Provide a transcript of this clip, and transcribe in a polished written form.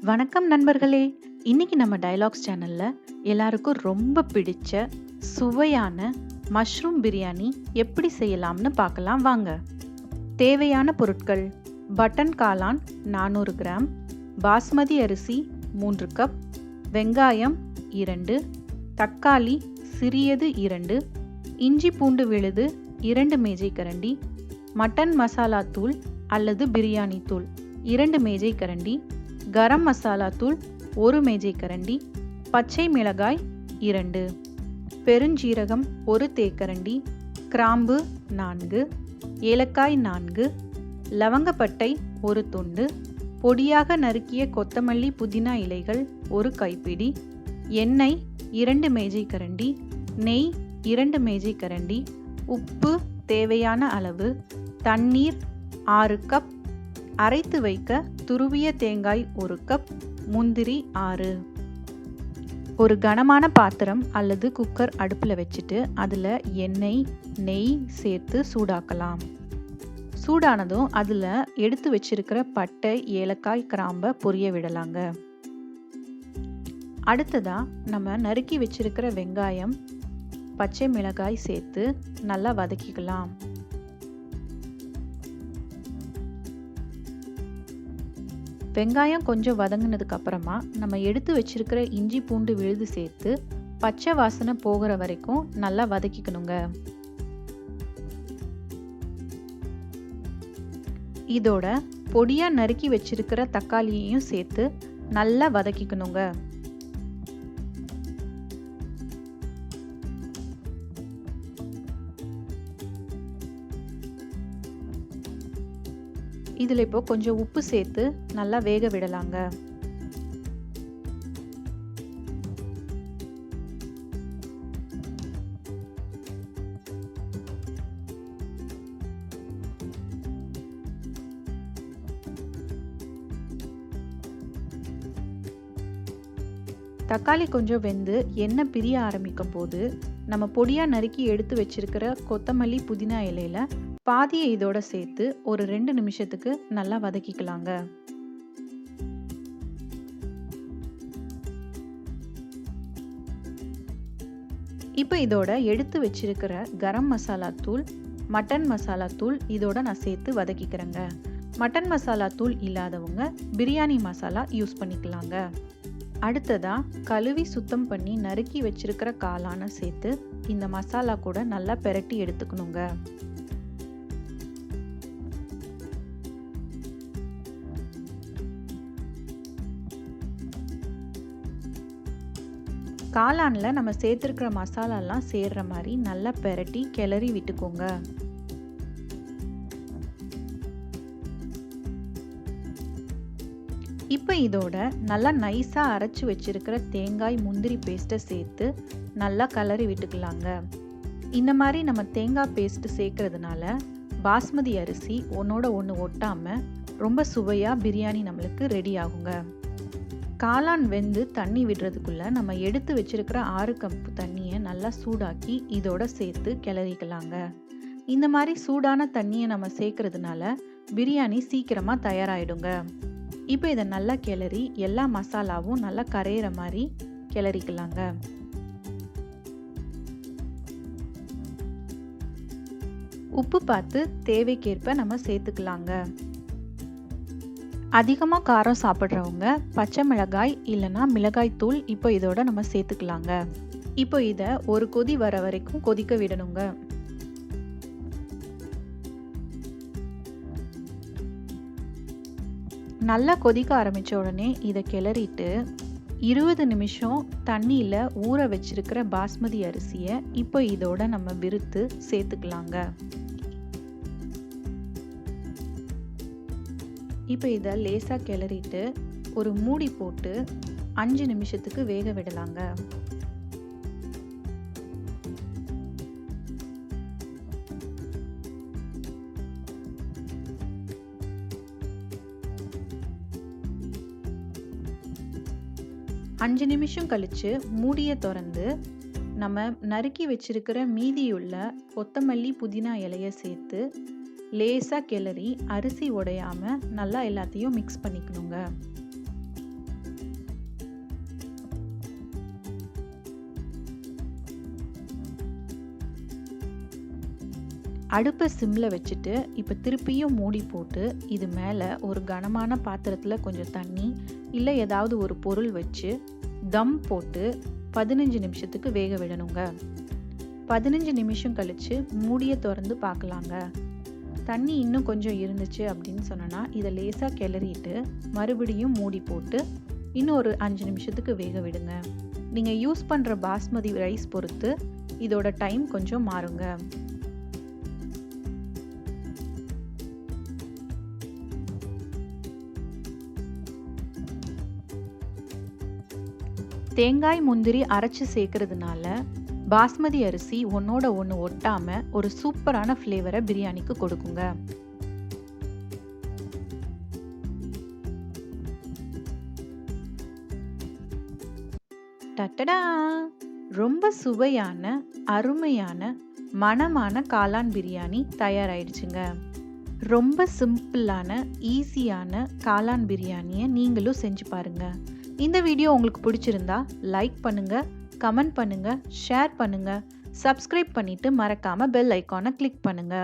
வணக்கம் நண்பர்களே. இன்னைக்கு நம்ம டயலாக்ஸ் சேனல்ல எல்லாருக்கும் ரொம்ப பிடிச்ச சுவையான மஷ்ரூம் பிரியாணி எப்படி செய்யலாம்னு பார்க்கலாம் வாங்க. தேவையான பொருட்கள்: பட்டன் காளான் 400 கிராம், பாஸ்மதி அரிசி 3 கப், வெங்காயம் 2, தக்காளி சிறியது 2, இஞ்சி பூண்டு விழுது 2 மேஜை கரண்டி, மட்டன் மசாலா தூள் அல்லது பிரியாணி தூள் 2 மேஜை கரண்டி, கரம் மசாலா தூள் 1 மேஜை கரண்டி, பச்சை மிளகாய் 2, பெருஞ்சீரகம் 1 தேக்கரண்டி, கிராம்பு 4, ஏலக்காய் 4, இலவங்கப்பட்டை 1 துண்டு, பொடியாக நறுக்கிய கொத்தமல்லி புதினா இலைகள் 1 கைப்பிடி, எண்ணெய் 2 மேஜை கரண்டி, நெய் 2 மேஜை கரண்டி, உப்பு தேவையான அளவு, தண்ணீர் 6 கப், அரைத்து வைக்க துருவிய தேங்காய் 1 கப், முந்திரி 6. ஒரு கனமான பாத்திரம் அல்லது குக்கர் அடுப்பில் வச்சுட்டு அதில் எண்ணெய் நெய் சேர்த்து சூடாக்கலாம். சூடானதும் அதில் எடுத்து வச்சிருக்கிற பட்டை ஏலக்காய் கிராம்பை பொரிய விடலாங்க. அடுத்ததா நம்ம நறுக்கி வச்சிருக்கிற வெங்காயம் பச்சை மிளகாய் சேர்த்து நல்லா வதக்கிக்கலாம். வெங்காயம் கொஞ்சம் வதங்கினதுக்கு அப்புறமா நம்ம எடுத்து வச்சிருக்கிற இஞ்சி பூண்டு விழுது சேர்த்து பச்சை வாசனை போகிற வரைக்கும் நல்லா வதக்கிக்கணுங்க. இதோட பொடியா நறுக்கி வச்சிருக்கிற தக்காளியையும் சேர்த்து நல்லா வதக்கிக்கணுங்க. இதில் இப்போ கொஞ்சம் உப்பு சேர்த்து நல்லா வேக விடலாங்க. தக்காளி கொஞ்சம் வெந்து எண்ணெய் பிரிய ஆரம்பிக்கும் போது நம்ம பொடியாக நறுக்கி எடுத்து வச்சிருக்கிற கொத்தமல்லி புதினா இலையில பாதியை இதோட சேர்த்து ஒரு 2 நிமிஷத்துக்கு நல்லா வதக்கிக்கலாங்க. இப்போ இதோட எடுத்து வச்சிருக்கிற கரம் மசாலா தூள் மட்டன் மசாலா தூள் இதோட நான் சேர்த்து வதக்கிக்கிறேங்க. மட்டன் மசாலா தூள் இல்லாதவங்க பிரியாணி மசாலா யூஸ் பண்ணிக்கலாங்க. அடுத்ததா கழுவி சுத்தம் பண்ணி நறுக்கி வச்சிருக்கிற காளானை சேர்த்து இந்த மசாலா கூட நல்லா பெரட்டி எடுத்துக்கணுங்க. காளானில் நம்ம சேர்த்துருக்கிற மசாலாலாம் சேர்ற மாதிரி நல்லா பெரட்டி கிளறி விட்டுக்கோங்க. இப்போ இதோட நல்லா நைஸாக அரைச்சி வச்சிருக்கிற தேங்காய் முந்திரி பேஸ்ட்டை சேர்த்து நல்லா கிளறி விட்டுக்கலாங்க. இந்த மாதிரி நம்ம தேங்காய் பேஸ்ட்டு சேர்க்கறதுனால பாஸ்மதி அரிசி ஒன்றோட ஒன்று ஒட்டாமல் ரொம்ப சுவையாக பிரியாணி நம்மளுக்கு ரெடி ஆகுங்க. காளான் வெந்து தண்ணி விடுறதுக்குள்ளே நம்ம எடுத்து வச்சிருக்கிற 6 கப் தண்ணியை நல்லா சூடாக்கி இதோட சேர்த்து கிளறிக்கலாங்க. இந்த மாதிரி சூடான தண்ணியை நம்ம சேர்க்கறதுனால பிரியாணி சீக்கிரமாக தயாராகிடுங்க. இப்போ இதை நல்லா கிளறி எல்லா மசாலாவும் நல்லா கரையிற மாதிரி கிளறிக்கலாங்க. உப்பு பார்த்து தேவைக்கேற்ப நம்ம சேர்த்துக்கலாங்க. அதிகமாக காரம் சாப்பிட்றவங்க பச்சை மிளகாய் இல்லைன்னா மிளகாய் தூள் இப்போ இதோட நம்ம சேர்த்துக்கலாங்க. இப்போ இதை ஒரு கொதி வர வரைக்கும் கொதிக்க விடணுங்க. நல்லா கொதிக்க ஆரம்பித்த உடனே இதை கிளறிட்டு 20 நிமிஷம் தண்ணியில் ஊற வச்சிருக்கிற பாஸ்மதி அரிசியை இப்போ இதோட நம்ம விறுத்து சேர்த்துக்கலாங்க. இப்போ இதை லேசாக கிளறிட்டு ஒரு மூடி போட்டு 5 நிமிஷத்துக்கு வேக விடலாங்க. அஞ்சு நிமிஷம் கழிச்சு மூடியை திறந்து நம்ம நறுக்கி வச்சிருக்கிற மீதியுள்ள கொத்தமல்லி புதினா இலையை சேர்த்து லேசாக கிளறி அரிசி உடையாமல் நல்லா எல்லாத்தையும் மிக்ஸ் பண்ணிக்கணுங்க. அடுப்பை சிம்மில் வச்சுட்டு இப்போ திருப்பியும் மூடி போட்டு இது மேலே ஒரு கனமான பாத்திரத்தில் கொஞ்சம் தண்ணி இல்லை ஏதாவது ஒரு பொருள் வச்சு தம் போட்டு 15 நிமிஷத்துக்கு வேக விடணுங்க. 15 நிமிஷம் கழித்து மூடியை திறந்து பார்க்கலாங்க. தண்ணி இன்னும் கொஞ்சம் இருந்துச்சு அப்படின்னு சொன்னோன்னா இதை லேசாக கிளறிட்டு மறுபடியும் மூடி போட்டு இன்னும் ஒரு 5 நிமிஷத்துக்கு வேக விடுங்க. நீங்கள் யூஸ் பண்ணுற பாஸ்மதி ரைஸ் பொறுத்து இதோட டைம் கொஞ்சம் மாறுங்க. தேங்காய் முந்திரி அரைச்சி சேர்க்கறதுனால பாஸ்மதி அரிசி ஒன்னோட ஒன்று ஒட்டாமல் ஒரு சூப்பரான ஃப்ளேவரை பிரியாணிக்கு கொடுக்குங்க. டட்டடா! ரொம்ப சுவையான அருமையான மணமான காளான் பிரியாணி தயாராயிடுச்சுங்க. ரொம்ப சிம்பிளான ஈஸியான காளான் பிரியாணியை நீங்களும் செஞ்சு பாருங்க. இந்த வீடியோ உங்களுக்கு பிடிச்சிருந்தா லைக் பண்ணுங்க, கமெண்ட் பண்ணுங்க, ஷேர் பண்ணுங்க, சப்ஸ்கிரைப் பண்ணிட்டு மறக்காம பெல் ஐகானை கிளிக் பண்ணுங்க.